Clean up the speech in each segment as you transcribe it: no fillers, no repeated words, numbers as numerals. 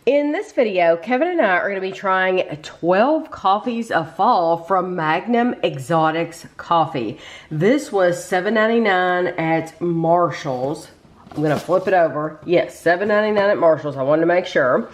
In this video, Kevin and I are going to be trying 12 coffees of fall from Magnum Exotics Coffee. This was $7.99 at Marshall's. I'm going to flip it over. Yes, $7.99 at Marshall's. I wanted to make sure.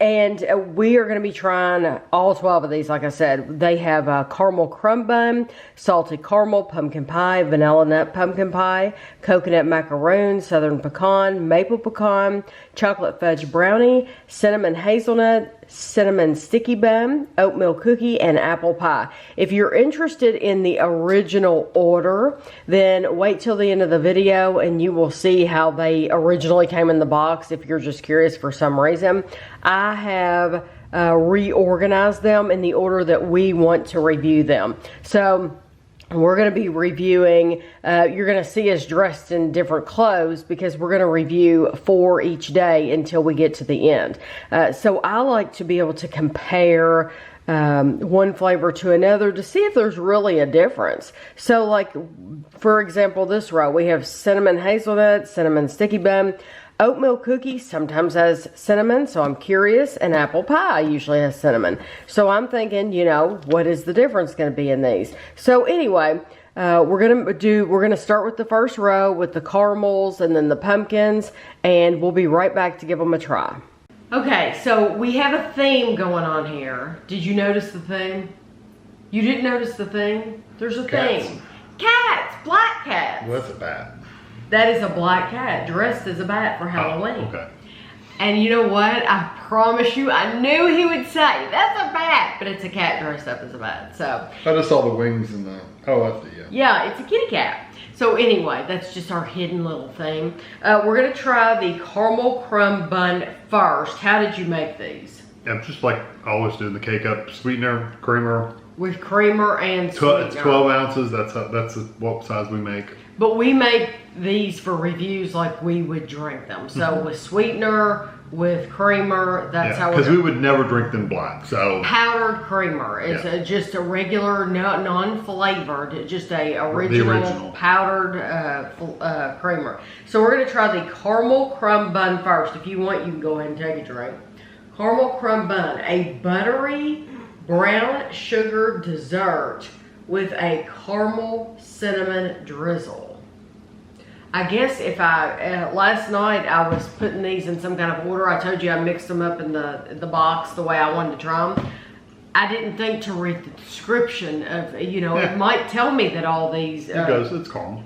And we are going to be trying all 12 of these. Like I said, they have a caramel crumb bun, salted caramel pumpkin pie, vanilla nut pumpkin pie, coconut macaroon, southern pecan, maple pecan, chocolate fudge brownie, cinnamon hazelnut, cinnamon sticky bun, oatmeal cookie, and apple pie. If you're interested in the original order, then wait till the end of the video and you will see how they originally came in the box if you're just curious for some reason. I have reorganized them in the order that we want to review them. So we're going to be reviewing, you're going to see us dressed in different clothes because we're going to review 4 each day until we get to the end. So I like to be able to compare one flavor to another to see if there's really a difference. So like, for example, this row, we have cinnamon hazelnut, cinnamon sticky bun, oatmeal cookie sometimes has cinnamon, so I'm curious, and apple pie usually has cinnamon. So I'm thinking, you know, what is the difference going to be in these? So anyway, we're gonna start with the first row with the caramels and then the pumpkins, and we'll be right back to give them a try. Okay, so we have a theme going on here. Did you notice the theme? You didn't notice the theme? There's a theme. Cats, black cats. What's a bat? That is a black cat dressed as a bat for Halloween. Oh, okay. And you know what? I promise you, I knew he would say, that's a bat, but it's a cat dressed up as a bat. So I just saw the wings and the, oh, that's the, yeah, it's a kitty cat. So anyway, that's just our hidden little thing. We're gonna try the caramel crumb bun first. How did you make these? Yeah, just like I always do, the K-Cup sweetener, creamer. With creamer and sweetener. It's 12 ounces, that's what size we make. But we make these for reviews like we would drink them. So with sweetener, with creamer, that's how we're because we would never drink them black. So powdered creamer is just a regular, non-flavored, just a original powdered creamer. So we're gonna try the caramel crumb bun first. If you want, you can go ahead and take a drink. Caramel crumb bun, a buttery brown sugar dessert with a caramel cinnamon drizzle. I guess if last night I was putting these in some kind of order. I told you I mixed them up in the box the way I wanted to try them. I didn't think to read the description of, you know, it might tell me that all these. It's caramel.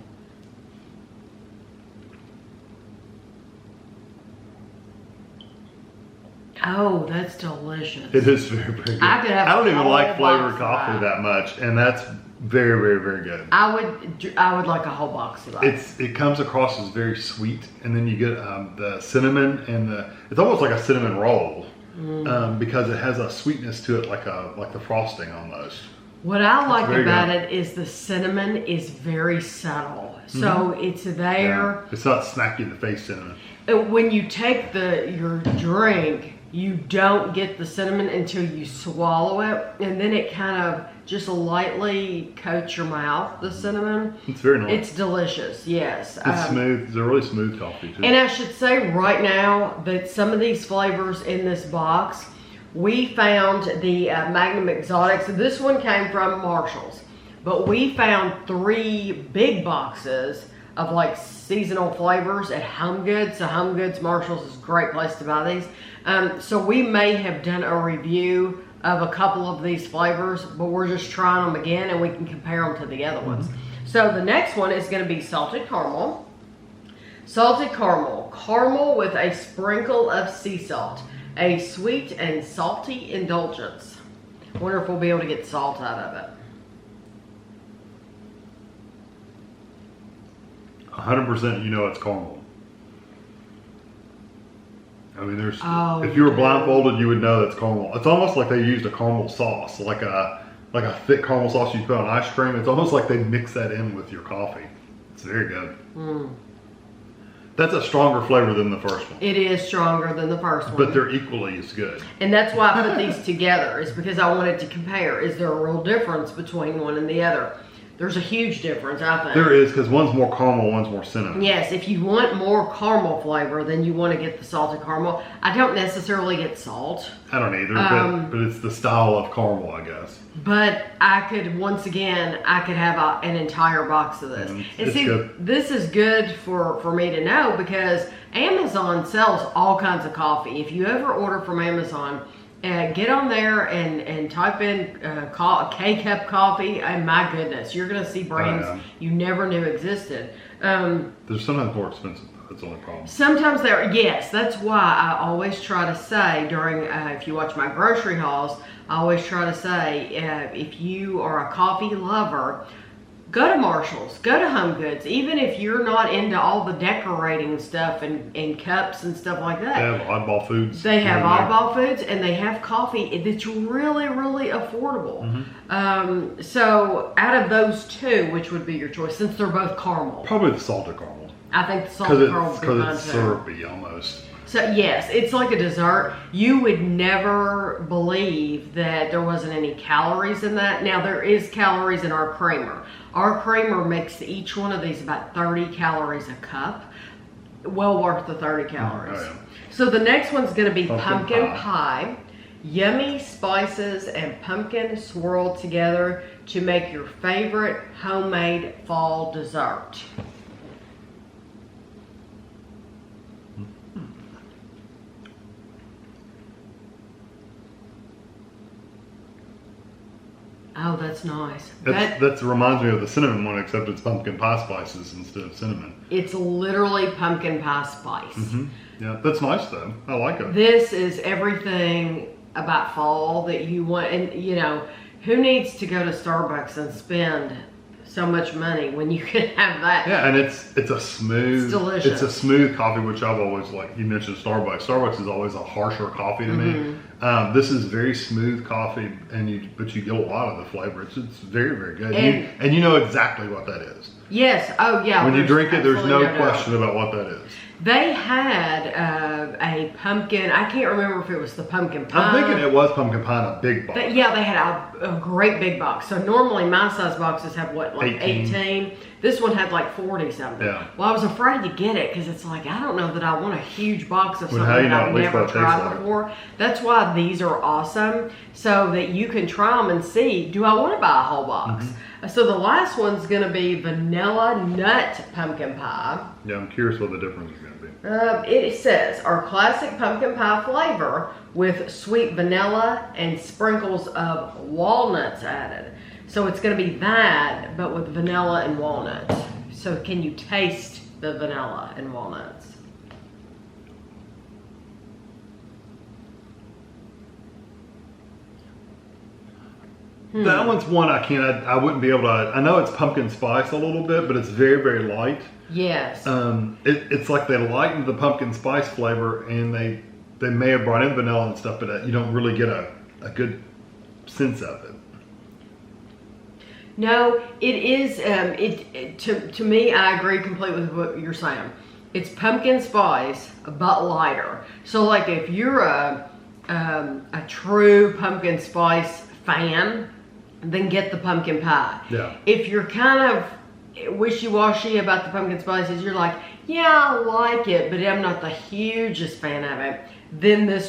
Oh, that's delicious. It is very, very good. I don't even like flavored coffee that much, and that's very, very, very good. I would like a whole box of that. It comes across as very sweet, and then you get the cinnamon and it's almost like a cinnamon roll because it has a sweetness to it, like the frosting almost. What I like about it is the cinnamon is very subtle, so it's there. Yeah. It's not smack you in the face cinnamon. When you take your drink, you don't get the cinnamon until you swallow it, and then it kind of just lightly coats your mouth, the cinnamon. It's very nice. It's delicious, yes. It's smooth. It's a really smooth coffee, too. And I should say right now that some of these flavors in this box, we found the Magnum Exotics. This one came from Marshall's, but we found 3 big boxes of like seasonal flavors at Home Goods. So Home Goods, Marshall's is a great place to buy these. So we may have done a review of a couple of these flavors, but we're just trying them again and we can compare them to the other ones. So the next one is gonna be salted caramel. Salted caramel, caramel with a sprinkle of sea salt, a sweet and salty indulgence. Wonder if we'll be able to get salt out of it. 100% you know it's caramel. I mean, if you were blindfolded, you would know that's caramel. It's almost like they used a caramel sauce, like a thick caramel sauce you put on ice cream. It's almost like they mix that in with your coffee. It's very good. That's a stronger flavor than the first one. It is stronger than the first one. But they're equally as good. And that's why I put these together, is because I wanted to compare. Is there a real difference between one and the other? There's a huge difference, I think. There is, because one's more caramel, one's more cinnamon. Yes, if you want more caramel flavor, then you want to get the salted caramel. I don't necessarily get salt. I don't either, but it's the style of caramel, I guess. But I could, once again, I could have an entire box of this. And see, good. This is good for me to know because Amazon sells all kinds of coffee. If you ever order from Amazon, get on there and type in K-Cup coffee, and my goodness, you're going to see brands you never knew existed. They're sometimes more expensive. That's the only problem. Sometimes they're, yes, that's why I always try to say during, if you watch my grocery hauls, I always try to say, if you are a coffee lover, go to Marshall's, go to Home Goods, even if you're not into all the decorating stuff and cups and stuff like that. They have oddball foods. They have oddball foods, and they have coffee that's really, really affordable. So out of those two, which would be your choice, since they're both caramel? Probably the salted caramel. I think the salted caramel would be mine too. Because it's syrupy almost. So yes, it's like a dessert. You would never believe that there wasn't any calories in that. Now there is calories in our creamer. Our creamer makes each one of these about 30 calories a cup. Well worth the 30 calories. Oh, yeah. So the next one's gonna be pumpkin pie. pie. Yummy spices and pumpkin swirled together to make your favorite homemade fall dessert. Oh, that's nice. That reminds me of the cinnamon one, except it's pumpkin pie spices instead of cinnamon. It's literally pumpkin pie spice. Yeah, that's nice though. I like it. This is everything about fall that you want. And you know, who needs to go to Starbucks and spend so much money when you can have that? Yeah, and it's a smooth, it's delicious. It's a smooth coffee, which I've always liked. You mentioned Starbucks. Starbucks is always a harsher coffee to me. This is very smooth coffee, but you get a lot of the flavor. It's very, very good. And you know exactly what that is. Yes. Oh, yeah. When you drink it, there's no question about what that is. They had a pumpkin. I can't remember if it was the pumpkin pie. I'm thinking it was pumpkin pie in a big box. Yeah, they had a great big box. So normally my size boxes have what, like 18? This one had like 40 something. Yeah. Well, I was afraid to get it because it's like, I don't know that I want a huge box of something that I've never tried before. That's why these are awesome, so that you can try them and see, do I want to buy a whole box? So the last one's going to be vanilla nut pumpkin pie. Yeah, I'm curious what the difference is going to be. It says, our classic pumpkin pie flavor with sweet vanilla and sprinkles of walnuts added. So it's going to be that, but with vanilla and walnuts. So can you taste the vanilla and walnuts? That one's one I wouldn't be able to. I know it's pumpkin spice a little bit, but it's very, very light. Yes. It's like they lightened the pumpkin spice flavor, and they may have brought in vanilla and stuff, but you don't really get a good sense of it. No, it is. To me, I agree completely with what you're saying. It's pumpkin spice, but lighter. So, like, if you're a true pumpkin spice fan, then get the pumpkin pie. Yeah. If you're kind of wishy-washy about the pumpkin spices, you're like, yeah, I like it, but I'm not the hugest fan of it, then the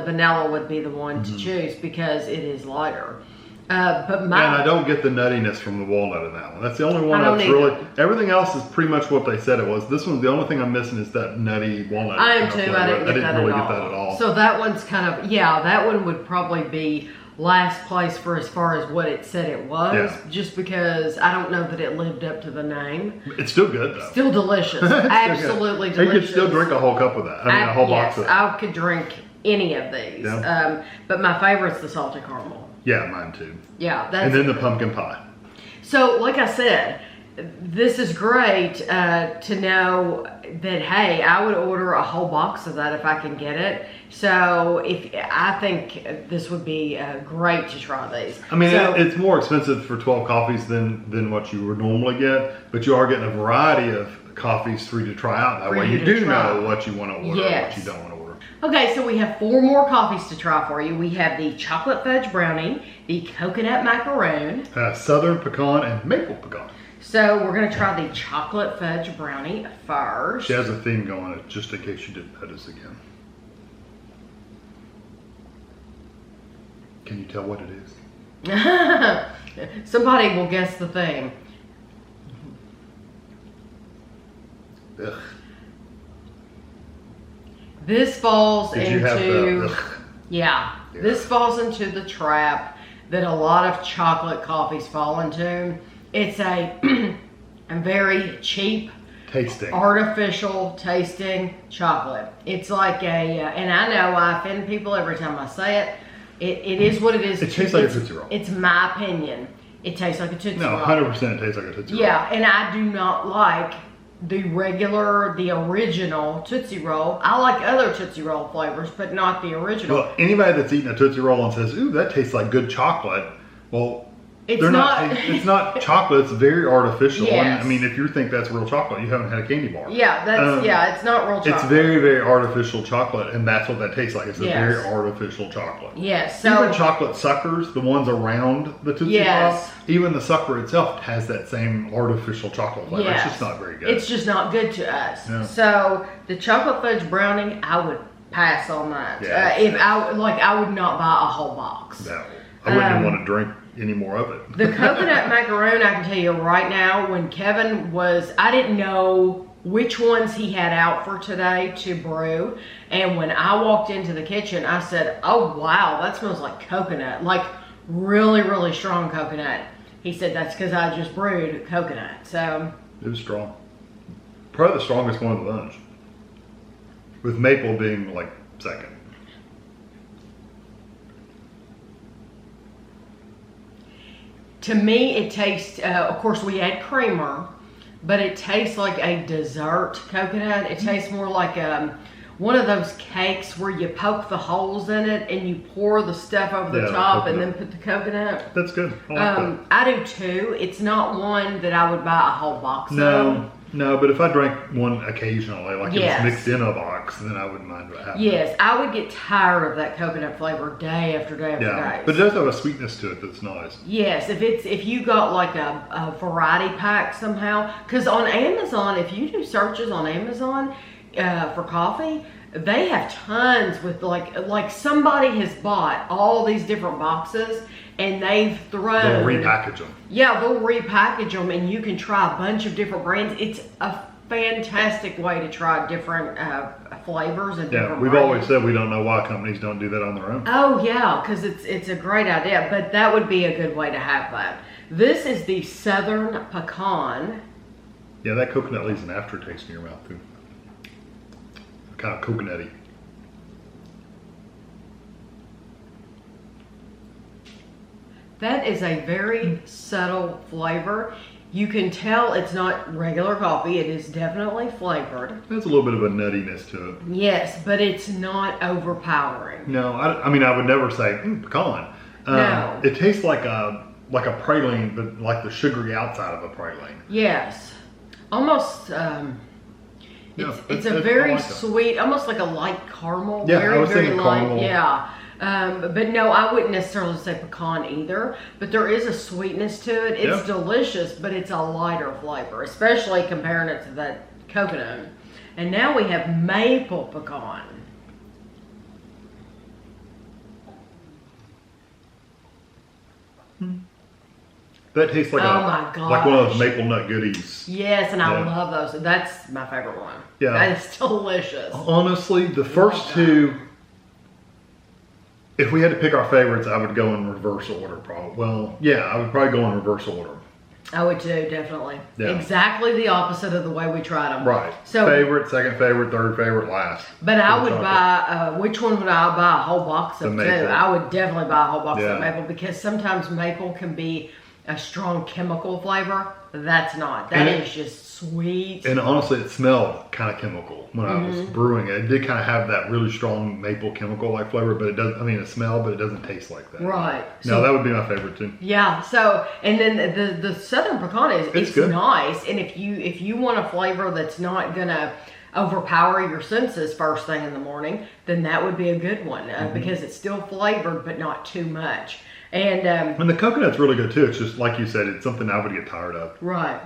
vanilla would be the one to choose because it is lighter. And I don't get the nuttiness from the walnut in that one. That's the only one that's really. Everything else is pretty much what they said it was. This one, the only thing I'm missing is that nutty walnut. I am too. I didn't really get that at all. So that one's kind of, that one would probably be last place for as far as what it said it was, just because I don't know that it lived up to the name. It's still good though. Still delicious. Absolutely delicious. You could still drink a whole cup of that. A whole box of that. I could drink any of these. Yeah. But my favorite's the salted caramel. Yeah, mine too. Yeah, and then the pumpkin pie. So, like I said, this is great to know that, hey, I would order a whole box of that if I can get it. So I think this would be great to try these. I mean, it's more expensive for 12 coffees than what you would normally get, but you are getting a variety of coffees for you to try out. That way you do know what you want to order and what you don't want to order. Okay, so we have 4 more coffees to try for you. We have the chocolate fudge brownie, the coconut macaroon, Southern pecan and maple pecan. So we're gonna try the chocolate fudge brownie first. She has a theme going, just in case you didn't notice again. Can you tell what it is? Somebody will guess the thing. Ugh. This falls Did you have into the, yeah. This falls into the trap that a lot of chocolate coffees fall into. It's a very cheap, tasting, artificial tasting chocolate. It's like a, and I know I offend people every time I say it. It is what it is. It tastes like a Tootsie Roll. It's my opinion. It tastes like a Tootsie Roll. No, 100% it tastes like a Tootsie Roll. Yeah, and I do not like the original Tootsie Roll. I like other Tootsie Roll flavors, but not the original. Well, anybody that's eating a Tootsie Roll and says, ooh, that tastes like good chocolate, well, it's not chocolate, it's very artificial. Yes. And, I mean, if you think that's real chocolate, you haven't had a candy bar. Yeah, it's not real chocolate. It's very, very artificial chocolate, and that's what that tastes like. It's a Yes. very artificial chocolate. Yes. So even chocolate suckers, the ones around the Tootsie Yes. Pop, even the sucker itself has that same artificial chocolate flavor. Yes. It's just not very good. It's just not good to us. No. So the chocolate fudge brownie, I would pass on that. Yeah, I would not buy a whole box. No, I wouldn't even want to drink any more of it. The coconut macaroon, I can tell you right now, when Kevin I didn't know which ones he had out for today to brew. And when I walked into the kitchen, I said, oh wow, that smells like coconut. Like really, really strong coconut. He said, that's because I just brewed coconut. So it was strong. Probably the strongest one of the bunch. With maple being like second. to me, it tastes, of course we add creamer, but it tastes like a dessert coconut. It tastes more like one of those cakes where you poke the holes in it and you pour the stuff over the top and then put the coconut. That's good. I like that. I do too. It's not one that I would buy a whole box of. No, but if I drank one occasionally, like Yes. it was mixed in a box, then I wouldn't mind what happened. Yes, I would get tired of that coconut flavor day after day after day. But it does have a sweetness to it that's nice. Yes, if you got like a variety pack somehow, because on Amazon, if you do searches on Amazon for coffee, they have tons with like somebody has bought all these different boxes and they've thrown. They'll repackage them. Yeah, they'll repackage them and you can try a bunch of different brands. It's a fantastic way to try different flavors and different we've brands. always said we don't know why companies don't do that on their own. Oh yeah, because it's a great idea, but that would be a good way to have that. This is the Southern Pecan. Yeah, that coconut leaves an aftertaste in your mouth too. Kind of coconutty. That is a very subtle flavor. You can tell it's not regular coffee. It is definitely flavored. There's a little bit of a nuttiness to it. Yes, but it's not overpowering. No, I mean I would never say pecan. No. It tastes like a praline, but like the sugary outside of a praline. Yes, almost. It's a very sweet, almost like a light caramel. Yeah, very, I was very thinking light. caramel. Yeah. But no, I wouldn't necessarily say pecan either. But there is a sweetness to it. It's delicious, but it's a lighter flavor, especially comparing it to that coconut. And now we have maple pecan. That tastes like like one of those maple nut goodies. Yes, and I love those. That's my favorite one. Yeah. That is delicious. Honestly, the first two, if we had to pick our favorites, I would go in reverse order probably. Well, yeah, I would probably go in reverse order. I would too, definitely. Yeah. Exactly the opposite of the way we tried them. Right. So favorite, second favorite, third favorite, last. But I would buy, which one would I buy a whole box of too? Maple. I would definitely buy a whole box of maple because sometimes maple can be a strong chemical flavor. That's not. That is just sweet. And honestly, it smelled kind of chemical when I was brewing it. It did kind of have that really strong maple chemical-like flavor, but it doesn't, I mean, it smelled, but it doesn't taste like that. Right. No, that would be my favorite too. Yeah. So, and then the Southern Pecan it's good. nice. And if you want a flavor that's not gonna overpower your senses first thing in the morning, then that would be a good one because it's still flavored but not too much. And the coconut's really good too. It's just like you said, it's something I would get tired of. Right.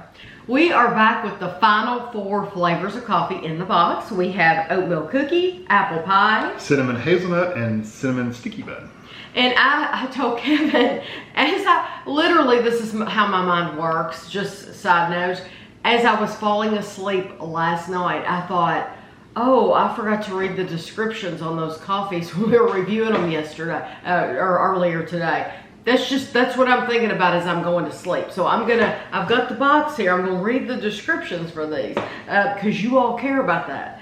We are back with the final 4 flavors of coffee in the box. We have oatmeal cookie, apple pie, cinnamon hazelnut, and cinnamon sticky bun. And I told Kevin, literally this is how my mind works, just side note, as I was falling asleep last night, I thought, oh, I forgot to read the descriptions on those coffees when we were reviewing them yesterday, or earlier today. That's what I'm thinking about as I'm going to sleep. So I've got the box here, I'm gonna read the descriptions for these, because you all care about that.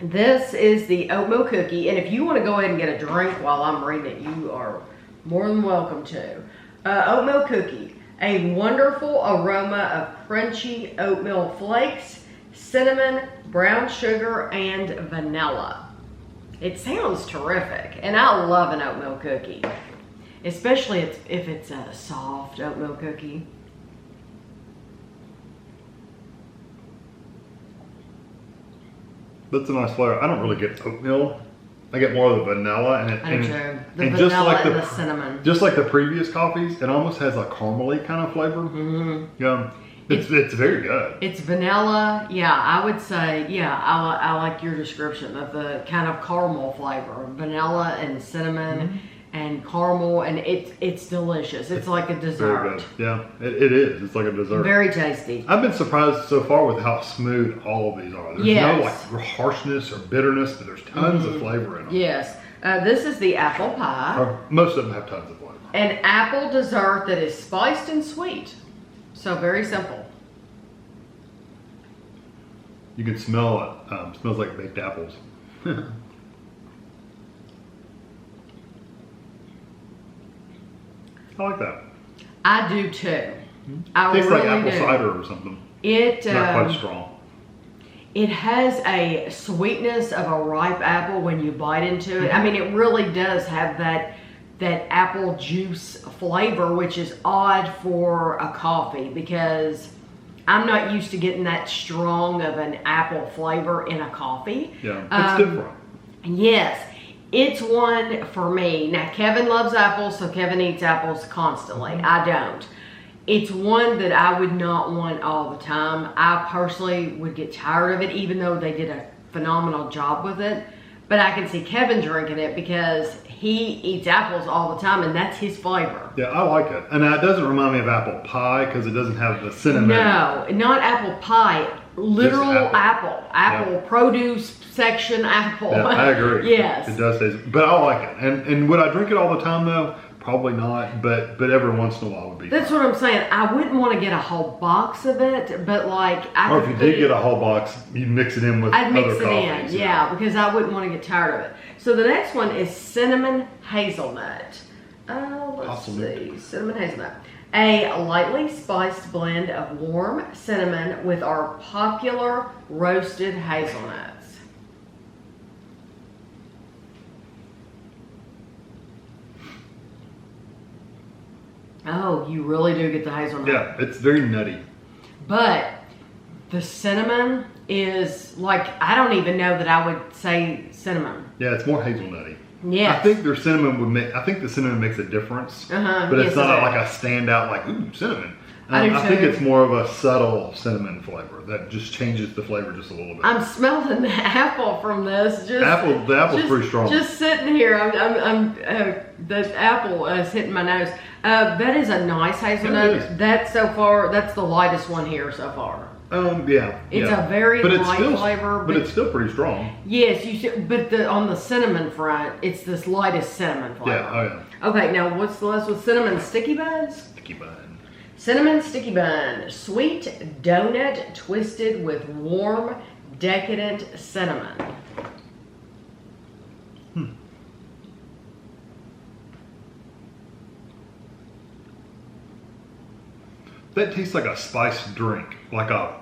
This is the oatmeal cookie, and if you want to go ahead and get a drink while I'm reading it, you are more than welcome to. Oatmeal cookie, a wonderful aroma of crunchy oatmeal flakes, cinnamon, brown sugar, and vanilla. It sounds terrific, and I love an oatmeal cookie, especially if it's a soft oatmeal cookie. That's a nice flavor. I don't really get oatmeal. I get more of the vanilla The vanilla just like and the cinnamon. Just like the previous coffees, it almost has a caramely kind of flavor. Yeah, it's very good. It's vanilla. Yeah, I would say, yeah, I like your description of the kind of caramel flavor. Vanilla and cinnamon and caramel, and it's delicious. It's like a dessert. Very good. Yeah, it is. It's like a dessert. Very tasty. I've been surprised so far with how smooth all of these are. There's no like harshness or bitterness, but there's tons of flavor in them. Yes. This is the apple pie. Or most of them have tons of flavor. An apple dessert that is spiced and sweet. So very simple. You can smell it. Smells like baked apples. I like that. I do too. I Tastes really like apple do. cider or something. It Not quite strong. It has a sweetness of a ripe apple when you bite into it. I mean, it really does have that apple juice flavor, which is odd for a coffee because I'm not used to getting that strong of an apple flavor in a coffee. Yeah, it's different. Yes, it's one for me. Now, Kevin loves apples, so Kevin eats apples constantly. I don't. It's one that I would not want all the time. I personally would get tired of it, even though they did a phenomenal job with it. But I can see Kevin drinking it because he eats apples all the time, and that's his flavor. Yeah, I like it. And it doesn't remind me of apple pie because it doesn't have the cinnamon. No, not apple pie. Literal apple produce section apple. Yeah, I agree. Yes. It does taste, but I like it. And would I drink it all the time though? Probably not, but every once in a while would be. That's what I'm saying. I wouldn't want to get a whole box of it, but like or if you did get a whole box, you'd mix it in with I'd mix other it coffees. in, yeah, because I wouldn't want to get tired of it. So the next one is cinnamon hazelnut. Let's see, cinnamon hazelnut. A lightly spiced blend of warm cinnamon with our popular roasted hazelnuts. Oh, you really do get the hazelnut. Yeah, it's very nutty. But the cinnamon is like, I don't even know that I would say cinnamon. Yeah, it's more hazelnutty. Yeah. I think their cinnamon would make. I think the cinnamon makes a difference. But it's not like a standout like ooh cinnamon. I think it's more of a subtle cinnamon flavor that just changes the flavor just a little bit. I'm smelling the apple from this. The apple's pretty strong. Just sitting here, the apple is hitting my nose. That is a nice hazelnut. That's the lightest one here so far. Yeah. It's a very light flavor, but it's still pretty strong. Yes, but on the cinnamon front, it's this lightest cinnamon flavor. Yeah. Oh yeah. Okay, now what's the last with cinnamon sticky buns? Sticky bun. Cinnamon sticky bun, sweet donut twisted with warm, decadent cinnamon. That tastes like a spiced drink, like I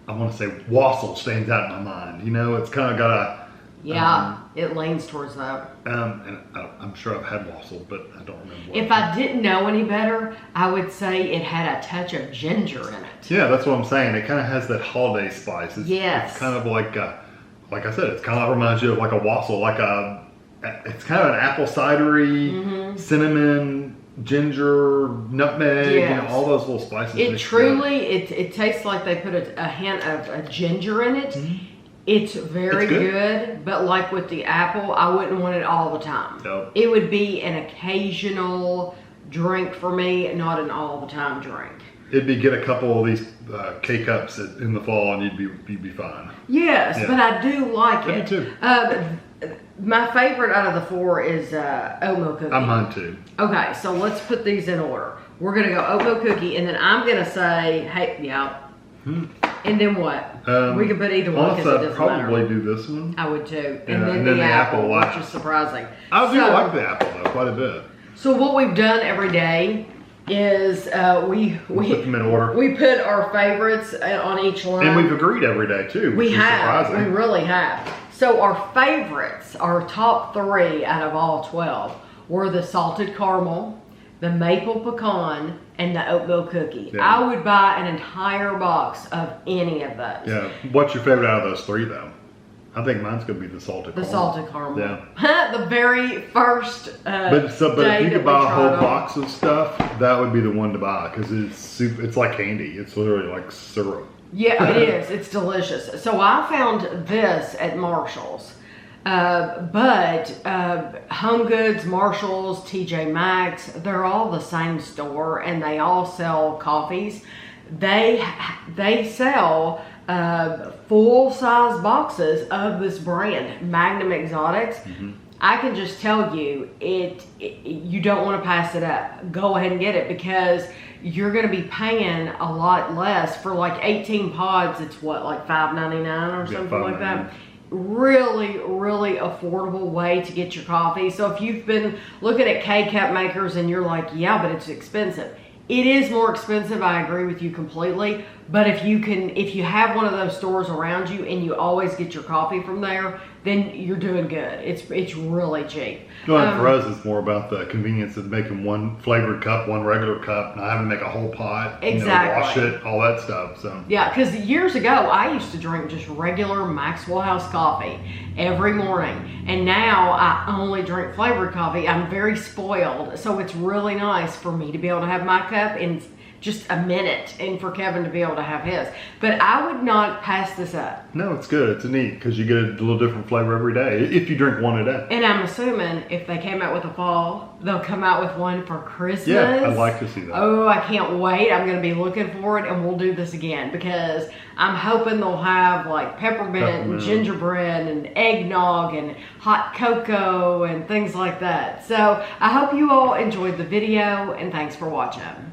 want to say wassail stands out in my mind. You know, it's kind of got Yeah, it leans towards that. And I'm sure I've had wassail, but I don't remember. If I didn't know any better, I would say it had a touch of ginger in it. Yeah, that's what I'm saying. It kind of has that holiday spice. It's kind of like I said, it's kind of reminds you of like a wassail, it's kind of an apple cidery, cinnamon, ginger, nutmeg, all those little spices. It truly, it tastes like they put a hint of ginger in it. It's very good, but like with the apple, I wouldn't want it all the time. Nope. It would be an occasional drink for me, not an all the time drink. It'd be get a couple of these K-Cups in the fall and you'd be fine. Yes, but I do like it. I do too. My favorite out of the 4 is Oatmeal Cookie. I'm mine too. Okay, so let's put these in order. We're going to go Oatmeal Cookie, and then I'm going to say, and then what? We could put either one because it doesn't matter. I'd probably do this one. I would too. And then the apple, which is surprising. I do like the apple though, quite a bit. So what we've done every day is we put them in order. We put our favorites on each line. And we've agreed every day too, which is surprising. We really have. So our favorites, our top 3 out of all 12 were the salted caramel, the maple pecan, and the oatmeal cookie. Yeah. I would buy an entire box of any of those. Yeah. What's your favorite out of those 3 though? I think mine's gonna be the salted caramel. The salted caramel. Yeah. The very first but if you could buy a whole box of stuff, that would be the one to buy because it's like candy. It's literally like syrup. Yeah, it is. It's delicious. So I found this at Marshall's. But Home Goods, Marshalls, TJ Maxx, they're all the same store and they all sell coffees. They sell full-size boxes of this brand, Magnum Exotics. I can just tell you, you don't want to pass it up. Go ahead and get it because you're going to be paying a lot less for like 18 pods. It's what, like $5.99 or something like that. Really, really affordable way to get your coffee. So if you've been looking at K-Cup makers and you're like, yeah, but it's expensive. It is more expensive, I agree with you completely. But if you have one of those stores around you and you always get your coffee from there, then you're doing good. It's really cheap. Well, for us, it's more about the convenience of making one flavored cup, one regular cup, not having to make a whole pot, wash it, all that stuff. So yeah, because years ago, I used to drink just regular Maxwell House coffee every morning. And now I only drink flavored coffee. I'm very spoiled. So it's really nice for me to be able to have my cup in just a minute and for Kevin to be able to have his. But I would not pass this up. No, it's good. It's neat because you get a little different flavor every day if you drink one a day. And I'm assuming if they came out with a fall, they'll come out with one for Christmas. Yeah, I'd like to see that. Oh, I can't wait. I'm going to be looking for it and we'll do this again because I'm hoping they'll have like peppermint and gingerbread and eggnog and hot cocoa and things like that. So I hope you all enjoyed the video and thanks for watching.